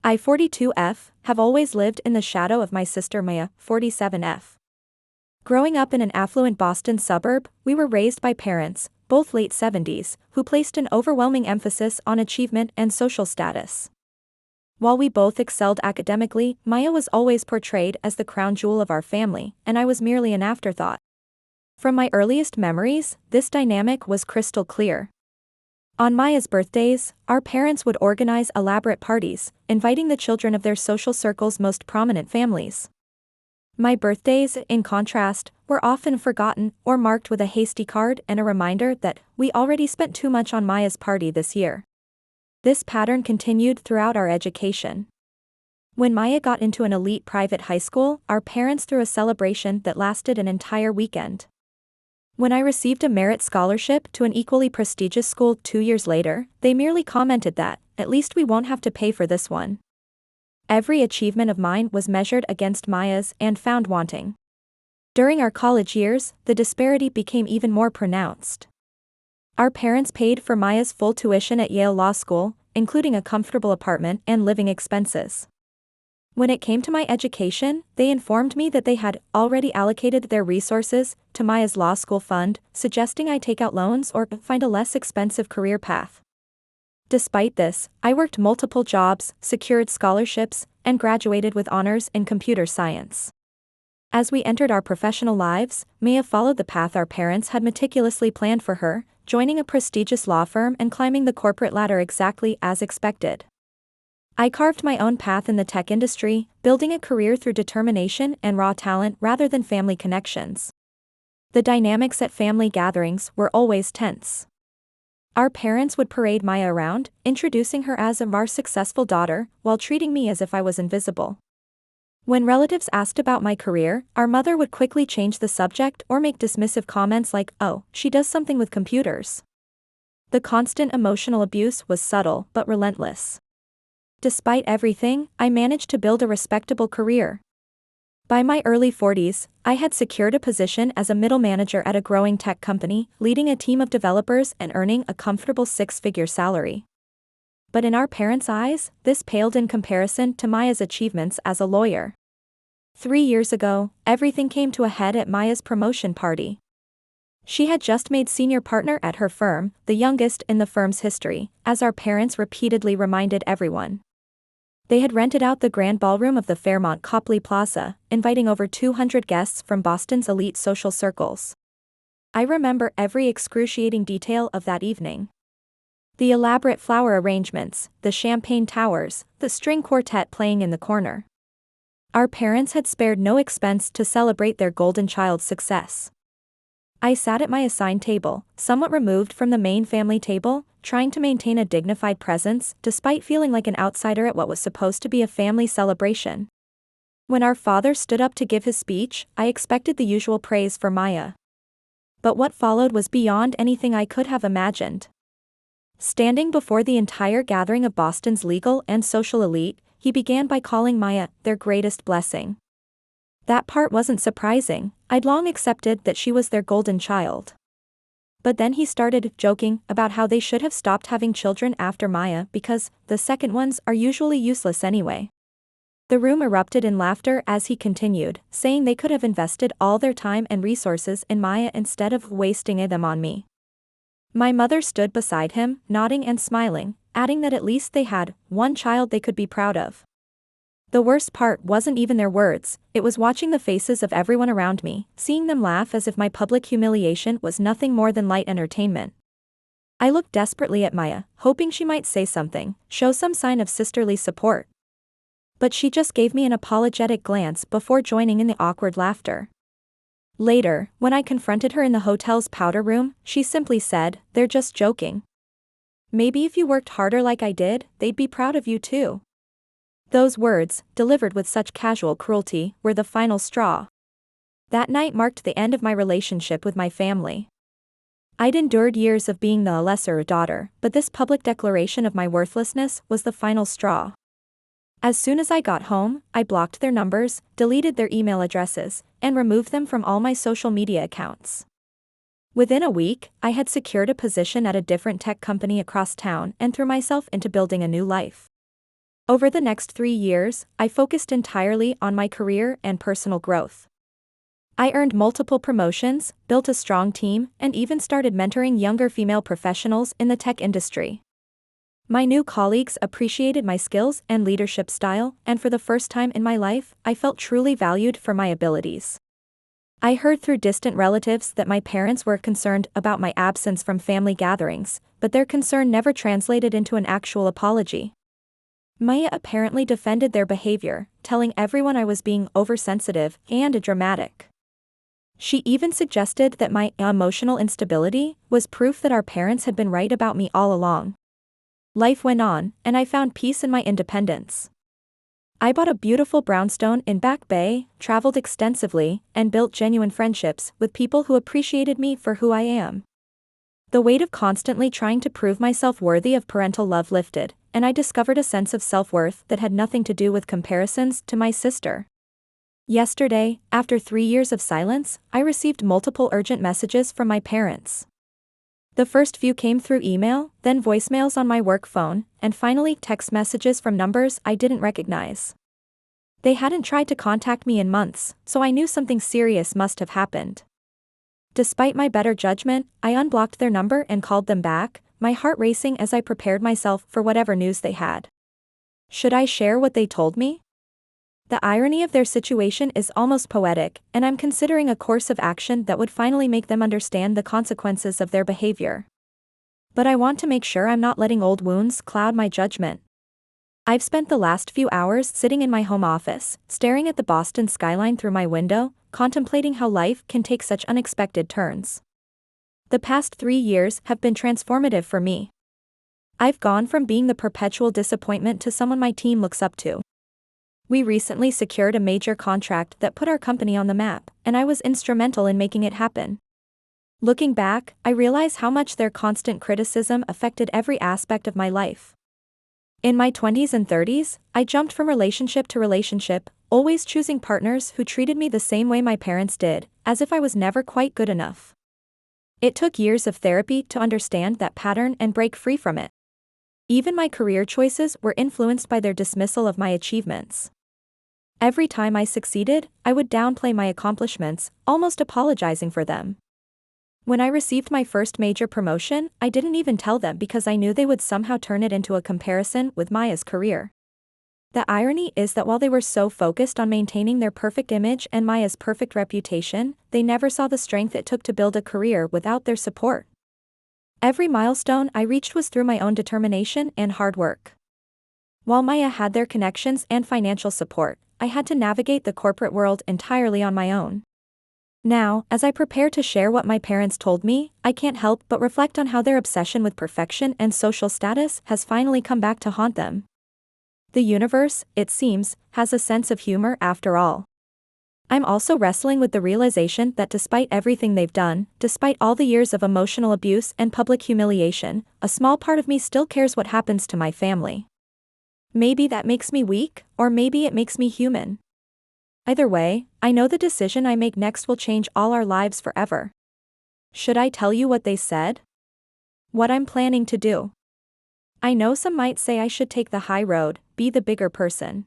I 42F have always lived in the shadow of my sister Maya 47F. Growing up in an affluent Boston suburb, we were raised by parents, both late 70s, who placed an overwhelming emphasis on achievement and social status. While we both excelled academically, Maya was always portrayed as the crown jewel of our family, and I was merely an afterthought. From my earliest memories, this dynamic was crystal clear. On Maya's birthdays, our parents would organize elaborate parties, inviting the children of their social circle's most prominent families. My birthdays, in contrast, were often forgotten or marked with a hasty card and a reminder that we already spent too much on Maya's party this year. This pattern continued throughout our education. When Maya got into an elite private high school, our parents threw a celebration that lasted an entire weekend. When I received a merit scholarship to an equally prestigious school 2 years later, they merely commented that, "At least we won't have to pay for this one." Every achievement of mine was measured against Maya's and found wanting. During our college years, the disparity became even more pronounced. Our parents paid for Maya's full tuition at Yale Law School, including a comfortable apartment and living expenses. When it came to my education, they informed me that they had already allocated their resources to Maya's law school fund, suggesting I take out loans or find a less expensive career path. Despite this, I worked multiple jobs, secured scholarships, and graduated with honors in computer science. As we entered our professional lives, Maya followed the path our parents had meticulously planned for her, joining a prestigious law firm and climbing the corporate ladder exactly as expected. I carved my own path in the tech industry, building a career through determination and raw talent rather than family connections. The dynamics at family gatherings were always tense. Our parents would parade Maya around, introducing her as our successful daughter, while treating me as if I was invisible. When relatives asked about my career, our mother would quickly change the subject or make dismissive comments like, "Oh, she does something with computers." The constant emotional abuse was subtle but relentless. Despite everything, I managed to build a respectable career. By my early 40s, I had secured a position as a middle manager at a growing tech company, leading a team of developers and earning a comfortable six-figure salary. But in our parents' eyes, this paled in comparison to Maya's achievements as a lawyer. 3 years ago, everything came to a head at Maya's promotion party. She had just made senior partner at her firm, the youngest in the firm's history, as our parents repeatedly reminded everyone. They had rented out the grand ballroom of the Fairmont Copley Plaza, inviting over 200 guests from Boston's elite social circles. I remember every excruciating detail of that evening. The elaborate flower arrangements, the champagne towers, the string quartet playing in the corner. Our parents had spared no expense to celebrate their golden child's success. I sat at my assigned table, somewhat removed from the main family table, trying to maintain a dignified presence despite feeling like an outsider at what was supposed to be a family celebration. When our father stood up to give his speech, I expected the usual praise for Maya. But what followed was beyond anything I could have imagined. Standing before the entire gathering of Boston's legal and social elite, he began by calling Maya their greatest blessing. That part wasn't surprising, I'd long accepted that she was their golden child. But then he started joking about how they should have stopped having children after Maya because the second ones are usually useless anyway. The room erupted in laughter as he continued, saying they could have invested all their time and resources in Maya instead of wasting them on me. My mother stood beside him, nodding and smiling, adding that at least they had one child they could be proud of. The worst part wasn't even their words, it was watching the faces of everyone around me, seeing them laugh as if my public humiliation was nothing more than light entertainment. I looked desperately at Maya, hoping she might say something, show some sign of sisterly support. But she just gave me an apologetic glance before joining in the awkward laughter. Later, when I confronted her in the hotel's powder room, she simply said, "They're just joking. Maybe if you worked harder like I did, they'd be proud of you too." Those words, delivered with such casual cruelty, were the final straw. That night marked the end of my relationship with my family. I'd endured years of being the lesser daughter, but this public declaration of my worthlessness was the final straw. As soon as I got home, I blocked their numbers, deleted their email addresses, and removed them from all my social media accounts. Within a week, I had secured a position at a different tech company across town and threw myself into building a new life. Over the next 3 years, I focused entirely on my career and personal growth. I earned multiple promotions, built a strong team, and even started mentoring younger female professionals in the tech industry. My new colleagues appreciated my skills and leadership style, and for the first time in my life, I felt truly valued for my abilities. I heard through distant relatives that my parents were concerned about my absence from family gatherings, but their concern never translated into an actual apology. Maya apparently defended their behavior, telling everyone I was being oversensitive and dramatic. She even suggested that my emotional instability was proof that our parents had been right about me all along. Life went on, and I found peace in my independence. I bought a beautiful brownstone in Back Bay, traveled extensively, and built genuine friendships with people who appreciated me for who I am. The weight of constantly trying to prove myself worthy of parental love lifted, and I discovered a sense of self-worth that had nothing to do with comparisons to my sister. Yesterday, after 3 years of silence, I received multiple urgent messages from my parents. The first few came through email, then voicemails on my work phone, and finally text messages from numbers I didn't recognize. They hadn't tried to contact me in months, so I knew something serious must have happened. Despite my better judgment, I unblocked their number and called them back, my heart racing as I prepared myself for whatever news they had. Should I share what they told me? The irony of their situation is almost poetic, and I'm considering a course of action that would finally make them understand the consequences of their behavior. But I want to make sure I'm not letting old wounds cloud my judgment. I've spent the last few hours sitting in my home office, staring at the Boston skyline through my window, contemplating how life can take such unexpected turns. The past 3 years have been transformative for me. I've gone from being the perpetual disappointment to someone my team looks up to. We recently secured a major contract that put our company on the map, and I was instrumental in making it happen. Looking back, I realize how much their constant criticism affected every aspect of my life. In my 20s and 30s, I jumped from relationship to relationship, always choosing partners who treated me the same way my parents did, as if I was never quite good enough. It took years of therapy to understand that pattern and break free from it. Even my career choices were influenced by their dismissal of my achievements. Every time I succeeded, I would downplay my accomplishments, almost apologizing for them. When I received my first major promotion, I didn't even tell them because I knew they would somehow turn it into a comparison with Maya's career. The irony is that while they were so focused on maintaining their perfect image and Maya's perfect reputation, they never saw the strength it took to build a career without their support. Every milestone I reached was through my own determination and hard work. While Maya had their connections and financial support, I had to navigate the corporate world entirely on my own. Now, as I prepare to share what my parents told me, I can't help but reflect on how their obsession with perfection and social status has finally come back to haunt them. The universe, it seems, has a sense of humor after all. I'm also wrestling with the realization that despite everything they've done, despite all the years of emotional abuse and public humiliation, a small part of me still cares what happens to my family. Maybe that makes me weak, or maybe it makes me human. Either way, I know the decision I make next will change all our lives forever. Should I tell you what they said? What I'm planning to do? I know some might say I should take the high road, be the bigger person.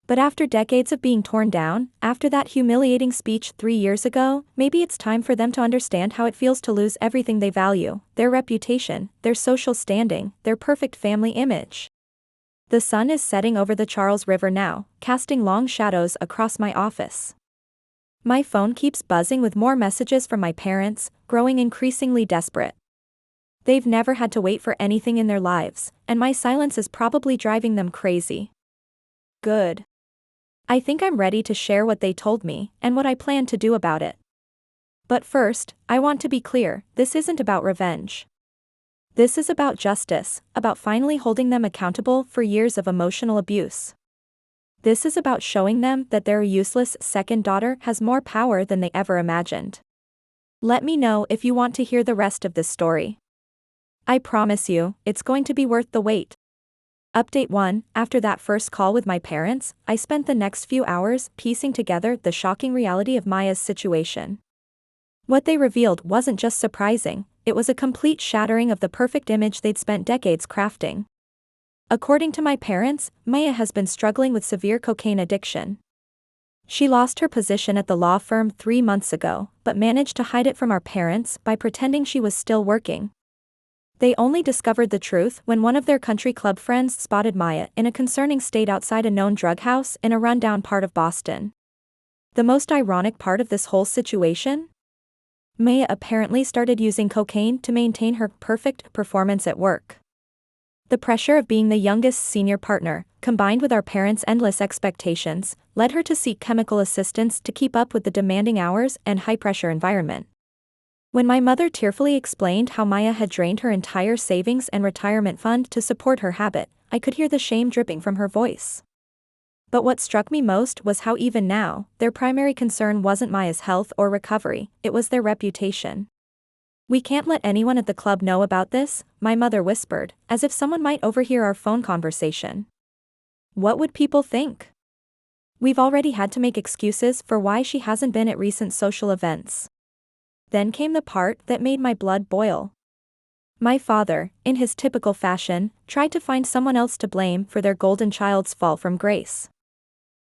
But after decades of being torn down, after that humiliating speech 3 years ago, maybe it's time for them to understand how it feels to lose everything they value, their reputation, their social standing, their perfect family image. The sun is setting over the Charles River now, casting long shadows across my office. My phone keeps buzzing with more messages from my parents, growing increasingly desperate. They've never had to wait for anything in their lives, and my silence is probably driving them crazy. Good. I think I'm ready to share what they told me, and what I plan to do about it. But first, I want to be clear, this isn't about revenge. This is about justice, about finally holding them accountable for years of emotional abuse. This is about showing them that their useless second daughter has more power than they ever imagined. Let me know if you want to hear the rest of this story. I promise you, it's going to be worth the wait. Update 1: After that first call with my parents, I spent the next few hours piecing together the shocking reality of Maya's situation. What they revealed wasn't just surprising, it was a complete shattering of the perfect image they'd spent decades crafting. According to my parents, Maya has been struggling with severe cocaine addiction. She lost her position at the law firm 3 months ago, but managed to hide it from our parents by pretending she was still working. They only discovered the truth when one of their country club friends spotted Maya in a concerning state outside a known drug house in a rundown part of Boston. The most ironic part of this whole situation? Maya apparently started using cocaine to maintain her perfect performance at work. The pressure of being the youngest senior partner, combined with our parents' endless expectations, led her to seek chemical assistance to keep up with the demanding hours and high-pressure environment. When my mother tearfully explained how Maya had drained her entire savings and retirement fund to support her habit, I could hear the shame dripping from her voice. But what struck me most was how even now, their primary concern wasn't Maya's health or recovery, it was their reputation. "We can't let anyone at the club know about this," my mother whispered, as if someone might overhear our phone conversation. "What would people think? We've already had to make excuses for why she hasn't been at recent social events." Then came the part that made my blood boil. My father, in his typical fashion, tried to find someone else to blame for their golden child's fall from grace.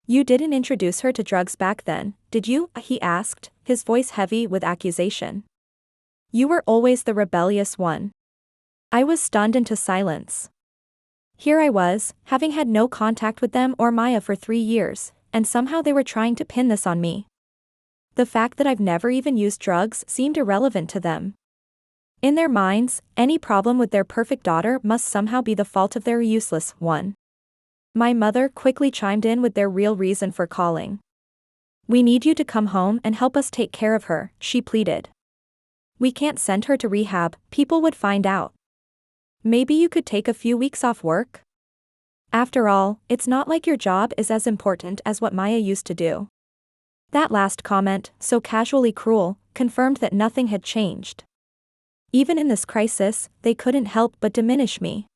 "You didn't introduce her to drugs back then, did you?" he asked, his voice heavy with accusation. "You were always the rebellious one." I was stunned into silence. Here I was, having had no contact with them or Maya for 3 years, and somehow they were trying to pin this on me. The fact that I've never even used drugs seemed irrelevant to them. In their minds, any problem with their perfect daughter must somehow be the fault of their useless one. My mother quickly chimed in with their real reason for calling. "We need you to come home and help us take care of her," she pleaded. "We can't send her to rehab, people would find out. Maybe you could take a few weeks off work? After all, it's not like your job is as important as what Maya used to do." That last comment, so casually cruel, confirmed that nothing had changed. Even in this crisis, they couldn't help but diminish me.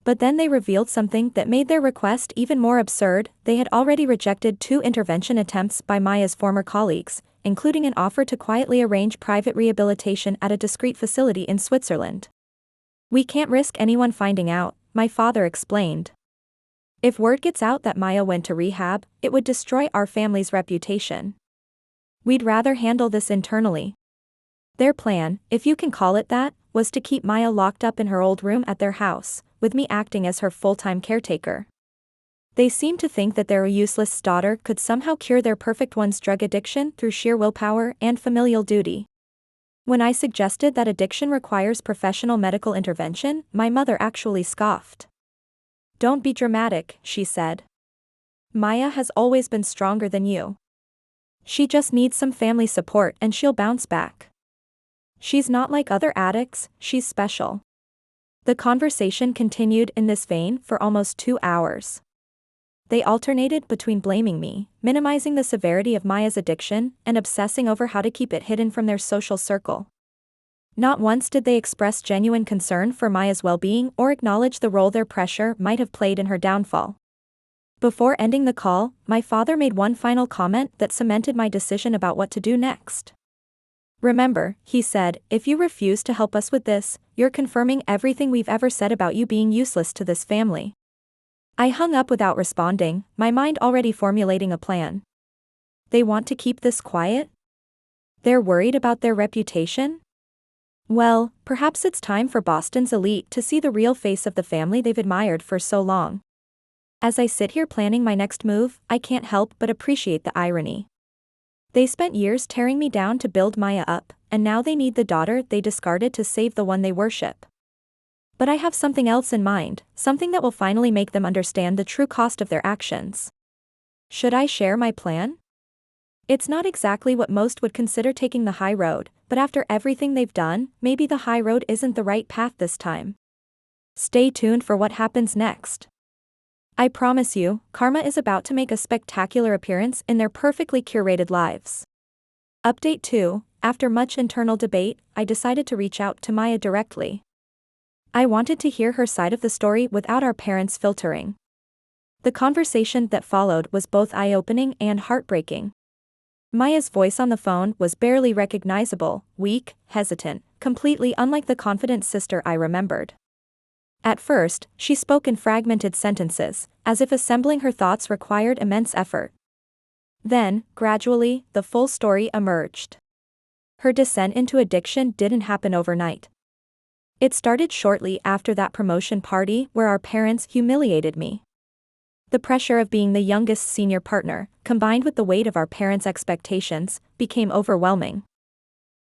But then they revealed something that made their request even more absurd. They had already rejected 2 intervention attempts by Maya's former colleagues, including an offer to quietly arrange private rehabilitation at a discreet facility in Switzerland. "We can't risk anyone finding out," my father explained. "If word gets out that Maya went to rehab, it would destroy our family's reputation. We'd rather handle this internally." Their plan, if you can call it that, was to keep Maya locked up in her old room at their house, with me acting as her full-time caretaker. They seemed to think that their useless daughter could somehow cure their perfect one's drug addiction through sheer willpower and familial duty. When I suggested that addiction requires professional medical intervention, my mother actually scoffed. "Don't be dramatic," she said. "Maya has always been stronger than you. She just needs some family support and she'll bounce back. She's not like other addicts, she's special." The conversation continued in this vein for almost 2 hours. They alternated between blaming me, minimizing the severity of Maya's addiction, and obsessing over how to keep it hidden from their social circle. Not once did they express genuine concern for Maya's well-being or acknowledge the role their pressure might have played in her downfall. Before ending the call, my father made one final comment that cemented my decision about what to do next. "Remember," he said, "if you refuse to help us with this, you're confirming everything we've ever said about you being useless to this family." I hung up without responding, my mind already formulating a plan. They want to keep this quiet? They're worried about their reputation? Well, perhaps it's time for Boston's elite to see the real face of the family they've admired for so long. As I sit here planning my next move, I can't help but appreciate the irony. They spent years tearing me down to build Maya up, and now they need the daughter they discarded to save the one they worship. But I have something else in mind, something that will finally make them understand the true cost of their actions. Should I share my plan? It's not exactly what most would consider taking the high road, but after everything they've done, maybe the high road isn't the right path this time. Stay tuned for what happens next. I promise you, karma is about to make a spectacular appearance in their perfectly curated lives. Update 2, after much internal debate, I decided to reach out to Maya directly. I wanted to hear her side of the story without our parents filtering. The conversation that followed was both eye-opening and heartbreaking. Maya's voice on the phone was barely recognizable, weak, hesitant, completely unlike the confident sister I remembered. At first, she spoke in fragmented sentences, as if assembling her thoughts required immense effort. Then, gradually, the full story emerged. Her descent into addiction didn't happen overnight. It started shortly after that promotion party where our parents humiliated me. The pressure of being the youngest senior partner, combined with the weight of our parents' expectations, became overwhelming.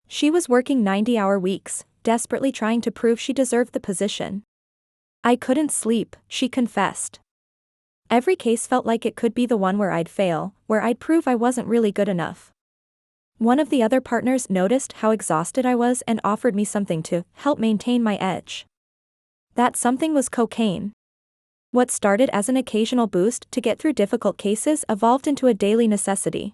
She was working 90-hour weeks, desperately trying to prove she deserved the position. I couldn't sleep, she confessed. Every case felt like it could be the one where I'd fail, where I'd prove I wasn't really good enough. One of the other partners noticed how exhausted I was and offered me something to help maintain my edge. That something was cocaine. What started as an occasional boost to get through difficult cases evolved into a daily necessity.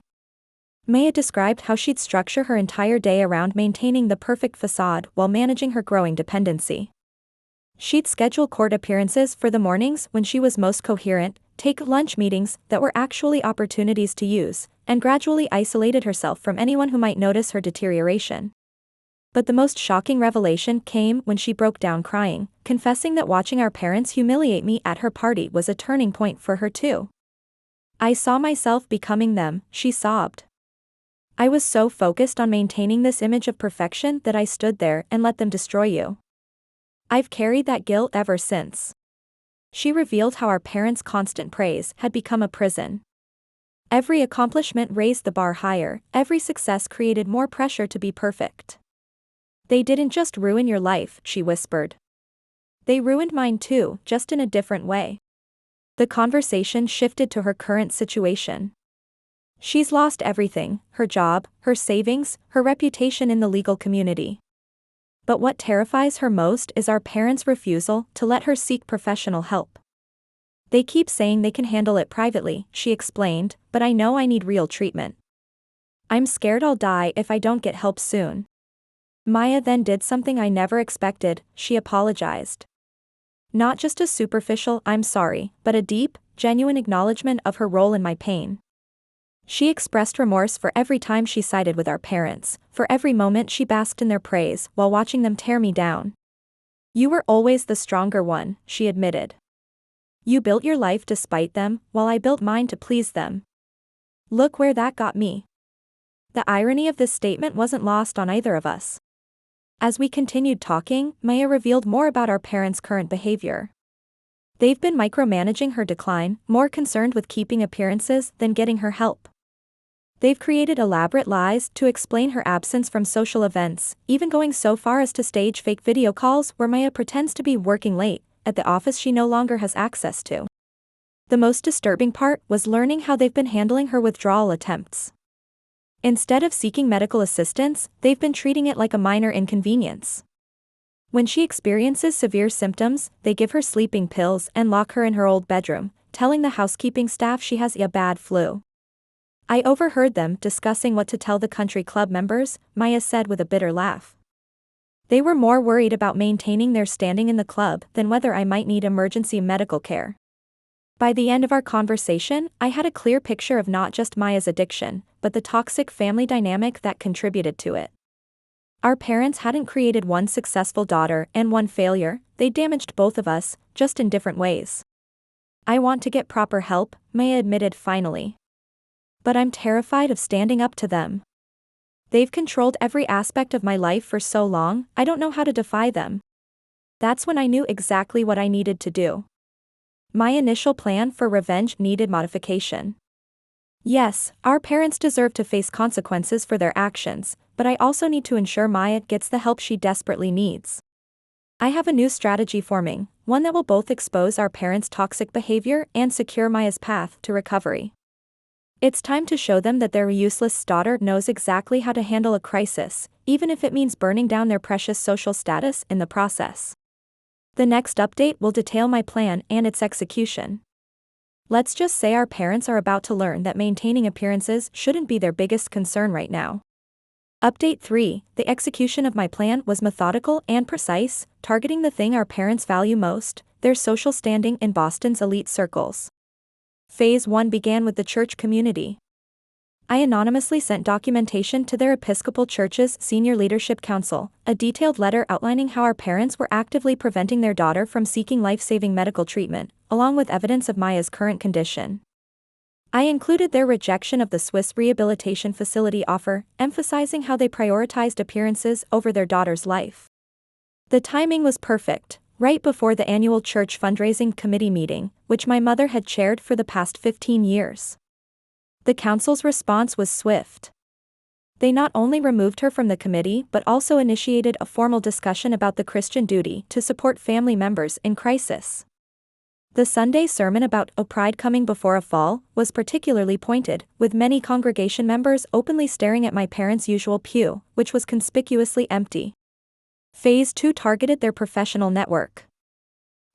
Maya described how she'd structure her entire day around maintaining the perfect facade while managing her growing dependency. She'd schedule court appearances for the mornings when she was most coherent, take lunch meetings that were actually opportunities to use, and gradually isolated herself from anyone who might notice her deterioration. But the most shocking revelation came when she broke down crying, confessing that watching our parents humiliate me at her party was a turning point for her too. I saw myself becoming them, she sobbed. I was so focused on maintaining this image of perfection that I stood there and let them destroy you. I've carried that guilt ever since. She revealed how our parents' constant praise had become a prison. Every accomplishment raised the bar higher, every success created more pressure to be perfect. They didn't just ruin your life, she whispered. They ruined mine too, just in a different way. The conversation shifted to her current situation. She's lost everything, her job, her savings, her reputation in the legal community. But what terrifies her most is our parents' refusal to let her seek professional help. They keep saying they can handle it privately, she explained, but I know I need real treatment. I'm scared I'll die if I don't get help soon. Maya then did something I never expected, she apologized. Not just a superficial "I'm sorry," but a deep, genuine acknowledgement of her role in my pain. She expressed remorse for every time she sided with our parents, for every moment she basked in their praise while watching them tear me down. You were always the stronger one, she admitted. You built your life despite them, while I built mine to please them. Look where that got me. The irony of this statement wasn't lost on either of us. As we continued talking, Maya revealed more about our parents' current behavior. They've been micromanaging her decline, more concerned with keeping appearances than getting her help. They've created elaborate lies to explain her absence from social events, even going so far as to stage fake video calls where Maya pretends to be working late, at the office she no longer has access to. The most disturbing part was learning how they've been handling her withdrawal attempts. Instead of seeking medical assistance, they've been treating it like a minor inconvenience. When she experiences severe symptoms, they give her sleeping pills and lock her in her old bedroom, telling the housekeeping staff she has a bad flu. I overheard them discussing what to tell the country club members, Maya said with a bitter laugh. They were more worried about maintaining their standing in the club than whether I might need emergency medical care. By the end of our conversation, I had a clear picture of not just Maya's addiction, but the toxic family dynamic that contributed to it. Our parents hadn't created one successful daughter and one failure, they damaged both of us, just in different ways. I want to get proper help, Maya admitted finally. But I'm terrified of standing up to them. They've controlled every aspect of my life for so long, I don't know how to defy them. That's when I knew exactly what I needed to do. My initial plan for revenge needed modification. Yes, our parents deserve to face consequences for their actions, but I also need to ensure Maya gets the help she desperately needs. I have a new strategy forming, one that will both expose our parents' toxic behavior and secure Maya's path to recovery. It's time to show them that their useless daughter knows exactly how to handle a crisis, even if it means burning down their precious social status in the process. The next update will detail my plan and its execution. Let's just say our parents are about to learn that maintaining appearances shouldn't be their biggest concern right now. Update 3, the execution of my plan was methodical and precise, targeting the thing our parents value most, their social standing in Boston's elite circles. Phase 1 began with the church community. I anonymously sent documentation to their Episcopal Church's Senior Leadership Council, a detailed letter outlining how our parents were actively preventing their daughter from seeking life-saving medical treatment, along with evidence of Maya's current condition. I included their rejection of the Swiss rehabilitation facility offer, emphasizing how they prioritized appearances over their daughter's life. The timing was perfect, right before the annual church fundraising committee meeting, which my mother had chaired for the past 15 years. The council's response was swift. They not only removed her from the committee but also initiated a formal discussion about the Christian duty to support family members in crisis. The Sunday sermon about "O Pride Coming Before a Fall" was particularly pointed, with many congregation members openly staring at my parents' usual pew, which was conspicuously empty. Phase 2 targeted their professional network.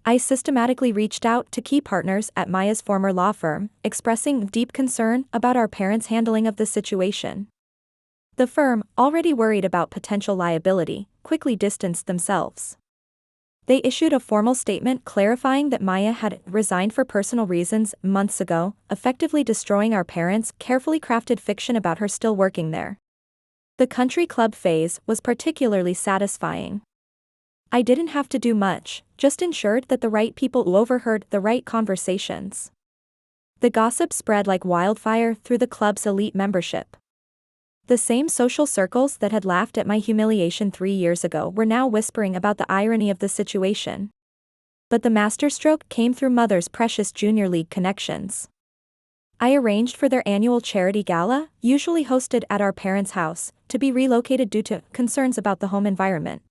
I systematically reached out to key partners at Maya's former law firm, expressing deep concern about our parents' handling of the situation. The firm, already worried about potential liability, quickly distanced themselves. They issued a formal statement clarifying that Maya had resigned for personal reasons months ago, effectively destroying our parents' carefully crafted fiction about her still working there. The country club phase was particularly satisfying. I didn't have to do much, just ensured that the right people overheard the right conversations. The gossip spread like wildfire through the club's elite membership. The same social circles that had laughed at my humiliation 3 years ago were now whispering about the irony of the situation. But the masterstroke came through Mother's precious Junior League connections. I arranged for their annual charity gala, usually hosted at our parents' house, to be relocated due to concerns about the home environment.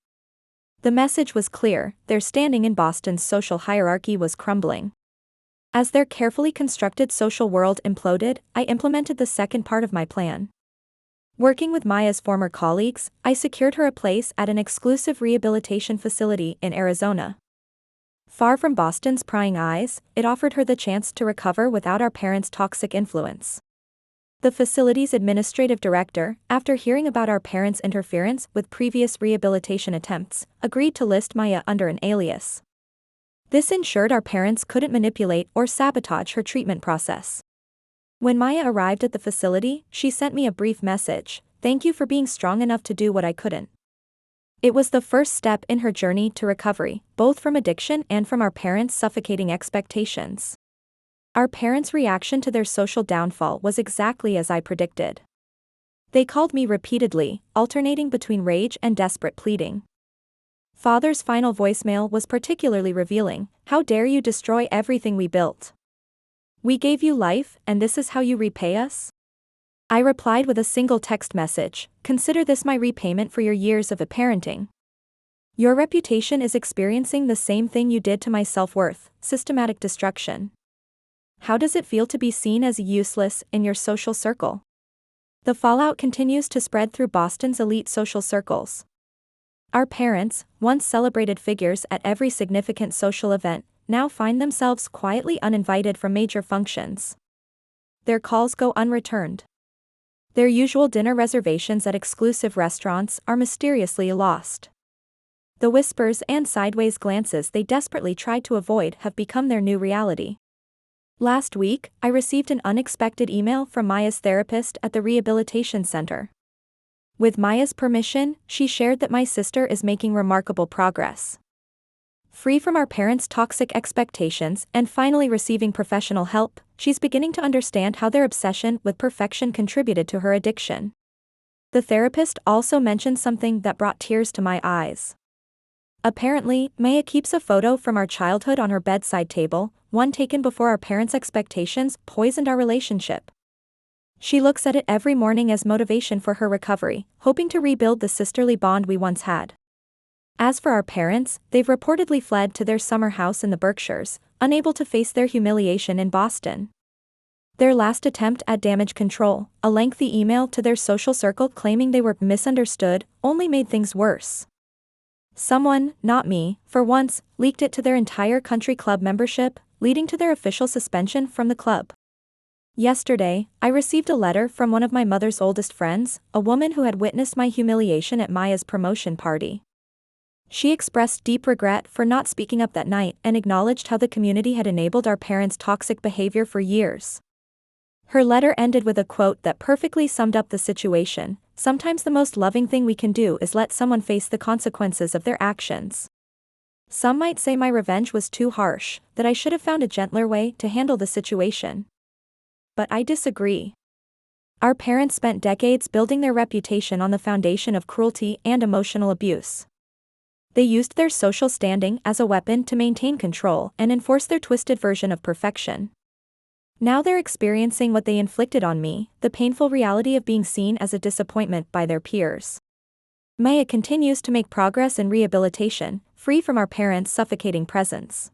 The message was clear: their standing in Boston's social hierarchy was crumbling. As their carefully constructed social world imploded, I implemented the second part of my plan. Working with Maya's former colleagues, I secured her a place at an exclusive rehabilitation facility in Arizona. Far from Boston's prying eyes, it offered her the chance to recover without our parents' toxic influence. The facility's administrative director, after hearing about our parents' interference with previous rehabilitation attempts, agreed to list Maya under an alias. This ensured our parents couldn't manipulate or sabotage her treatment process. When Maya arrived at the facility, she sent me a brief message: "Thank you for being strong enough to do what I couldn't." It was the first step in her journey to recovery, both from addiction and from our parents' suffocating expectations. Our parents' reaction to their social downfall was exactly as I predicted. They called me repeatedly, alternating between rage and desperate pleading. Father's final voicemail was particularly revealing: "How dare you destroy everything we built? We gave you life, and this is how you repay us?" I replied with a single text message: "Consider this my repayment for your years of parenting. Your reputation is experiencing the same thing you did to my self-worth: systematic destruction. How does it feel to be seen as useless in your social circle?" The fallout continues to spread through Boston's elite social circles. Our parents, once celebrated figures at every significant social event, now find themselves quietly uninvited from major functions. Their calls go unreturned. Their usual dinner reservations at exclusive restaurants are mysteriously lost. The whispers and sideways glances they desperately tried to avoid have become their new reality. Last week, I received an unexpected email from Maya's therapist at the rehabilitation center. With Maya's permission, she shared that my sister is making remarkable progress. Free from our parents' toxic expectations and finally receiving professional help, she's beginning to understand how their obsession with perfection contributed to her addiction. The therapist also mentioned something that brought tears to my eyes. Apparently, Maya keeps a photo from our childhood on her bedside table, one taken before our parents' expectations poisoned our relationship. She looks at it every morning as motivation for her recovery, hoping to rebuild the sisterly bond we once had. As for our parents, they've reportedly fled to their summer house in the Berkshires, unable to face their humiliation in Boston. Their last attempt at damage control, a lengthy email to their social circle claiming they were misunderstood, only made things worse. Someone, not me, for once, leaked it to their entire country club membership, leading to their official suspension from the club. Yesterday, I received a letter from one of my mother's oldest friends, a woman who had witnessed my humiliation at Maya's promotion party. She expressed deep regret for not speaking up that night and acknowledged how the community had enabled our parents' toxic behavior for years. Her letter ended with a quote that perfectly summed up the situation: "Sometimes the most loving thing we can do is let someone face the consequences of their actions." Some might say my revenge was too harsh, that I should have found a gentler way to handle the situation. But I disagree. Our parents spent decades building their reputation on the foundation of cruelty and emotional abuse. They used their social standing as a weapon to maintain control and enforce their twisted version of perfection. Now they're experiencing what they inflicted on me, the painful reality of being seen as a disappointment by their peers. Maya continues to make progress in rehabilitation, free from our parents' suffocating presence.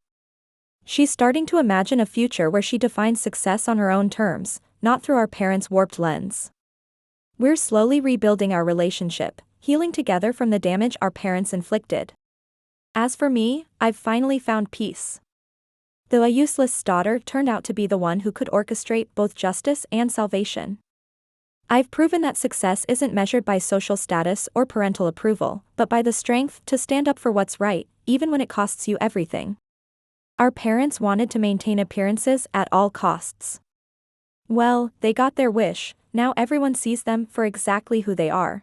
She's starting to imagine a future where she defines success on her own terms, not through our parents' warped lens. We're slowly rebuilding our relationship, healing together from the damage our parents inflicted. As for me, I've finally found peace. Though a useless daughter turned out to be the one who could orchestrate both justice and salvation. I've proven that success isn't measured by social status or parental approval, but by the strength to stand up for what's right, even when it costs you everything. Our parents wanted to maintain appearances at all costs. Well, they got their wish, now everyone sees them for exactly who they are.